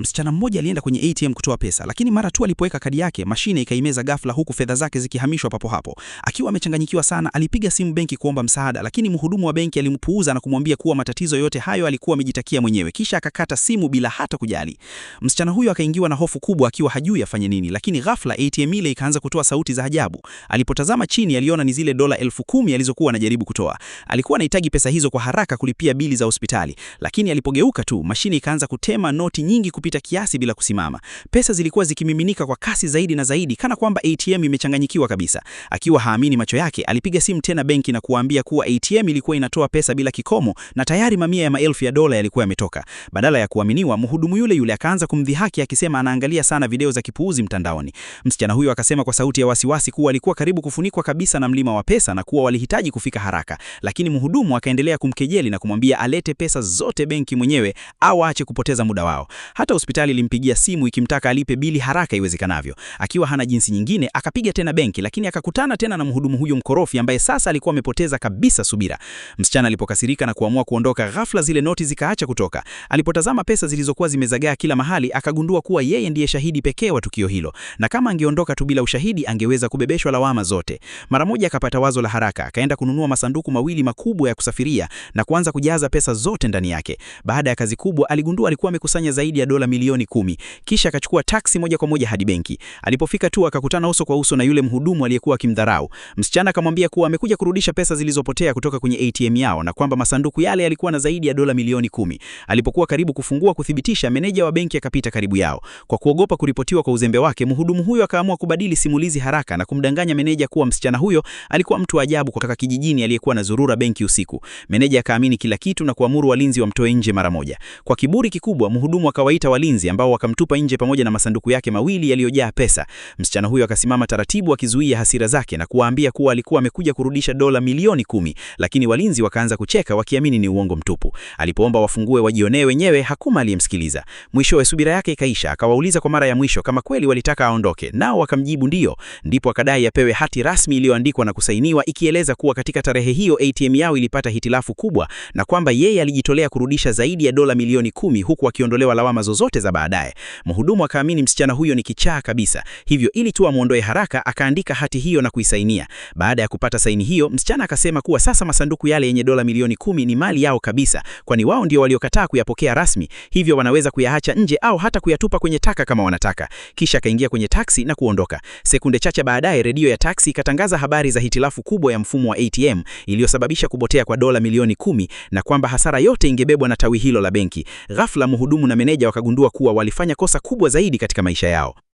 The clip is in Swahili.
msichana mmoja alienda kwenye ATM kutoa pesa, lakini mara tu alipoweka kadi yake, mashine ikaimeza ghafla huku fedha zake zikihamishwa papo hapo. Akiwa amechanganyikiwa sana, alipiga simu benki kuomba msaada, lakini mhudumu wa benki alimpuuza na kumwambia kuwa matatizo yote hayo alikuwa amejitakia mwenyewe, kisha akakata simu bila hata kujali. Msichana huyo akaingiwa na hofu kubwa akiwa hajui afanye nini, lakini ghafla ATM ile ikaanza kutoa sauti za ajabu. Alipotazama chini, aliona ni zile dola 10,000 alizokuwa anajaribu kutoa. Alikuwa anahitaji pesa hizo kwa haraka kulipia bili za hospitali, lakini alipogeuka tu, mashine ikaanza kutema noti nyingi kupita kiasi bila kusimama. Pesa zilikuwa zikimiminika kwa kasi zaidi na zaidi, kana kwamba ATM imechanganyikiwa kabisa. Akiwa haamini macho yake, alipiga simu tena benki na kuwaambia kuwa ATM ilikuwa inatoa pesa bila kikomo na tayari mamia ya maelfu ya dola yalikuwa yametoka. Badala ya kuaminiwa, mhudumu yule akaanza kumdhihaki akisema anaangalia sana video za kipuuzi mtandaoni. Msichana huyo akasema kwa sauti ya wasiwasi kuwa alikuwa karibu kufunikwa kabisa na mlima wa pesa na kuwa walihitaji kufika haraka, lakini mhudumu akaendelea kumkejeli na kumwambia alete pesa zote benki mwenyewe au aache kupoteza muda wao. Hata hospitali ilimpigia simu ikimtaka alipe bili haraka iwezekanavyo. Akiwa hana jinsi nyingine, akapiga tena benki, lakini akakutana tena na mhudumu huyo mkorofi ambaye sasa alikuwa amepoteza kabisa subira. Msichana alipokasirika na kuamua kuondoka, ghafla zile noti zikaacha kutoka. Alipotazama pesa zilizokuwa zimezagaa kila mahali, akagundua kuwa yeye ndiye shahidi pekee wa tukio hilo, na kama angeondoka tu bila ushahidi angeweza kubebeshwa lawama zote. Mara moja akapata wazo la haraka, akaenda kununua masanduku mawili makubwa ya kusafiria na kuanza kujaza pesa zote ndani yake. Baada ya kazi kubwa, aligundua alikuwa amekusanya zaidi ya dola milioni 10. Kisha akachukua taksi moja kwa moja hadi benki. Alipofika tu, akakutana uso kwa uso na yule mhudumu aliyekuwa akimdharau. Msichana akamwambia kuwa amekuja kurudisha pesa zilizopotea kutoka kwenye ATM yao na kwamba masanduku yale yalikuwa na zaidi ya dola milioni 10. Alipokuwa karibu kufungua kuthibitisha, meneja wa benki akapita karibu yao. Kwa kuogopa kuripotiwa kwa uzembe wake, mhudumu huyo akaamua kubadili simulizi haraka na kumdanganya meneja kuwa msichana huyo alikuwa mtu ajabu kutoka kijijini aliyekuwa anazurura benki usiku. Meneja akaamini kila kitu na kuamuru walinzi wamtoe nje mara moja. Kwa kiburi kikubwa, mhudumu akawaita walinzi ambao wakamtupa nje pamoja na masanduku yake mawili yaliyojaa pesa. Msichana huyo akasimama taratibu akizuia hasira zake na kuwaambia kuwa alikuwa amekuja kurudisha dola milioni 10, lakini walinzi wakaanza kucheka wakiamini ni uongo mtupu. Alipoomba wafungue wajionee wenyewe, hakuna aliyemsikiliza. Mwishowe subira yake ikaisha, akawauliza kwa mara ya mwisho kama kweli walitaka aondoke, nao wakamjibu ndio. Ndipo akadai apewe hati rasmi iliyoandikwa na kusainiwa ikieleza kuwa katika tarehe hiyo ATM yao ilipata hitilafu kubwa na kwamba yeye alijitolea kurudisha zaidi ya dola milioni 10 huku akiondolewa lawama zozote za baadaye. Mhudumu akaamini msichana huyo ni kichaa kabisa, hivyo ili tu amuondoe haraka akaandika hati hiyo na kuisainia. Baada ya kupata saini hiyo, msichana akasema kuwa sasa masanduku yale yenye dola milioni 10 ni mali yao kabisa, kwani wao ndio waliokataa kuyapokea rasmi, hivyo wanaweza kuyaacha nje au hata kuyatupa kwenye taka kama wanataka. Kisha akaingia kwenye taksi na kuondoka. Sekunde chache baadaye, redio ya taksi ikatangaza habari za hitilafu kubwa ya mfumo wa ATM iliyosababisha kupotea kwa dola milioni 10 na kwamba hasara yote ingebebwa na tawi hilo la benki. Ghafla mhudumu na meneja wakagundua kuwa walifanya kosa kubwa zaidi katika maisha yao.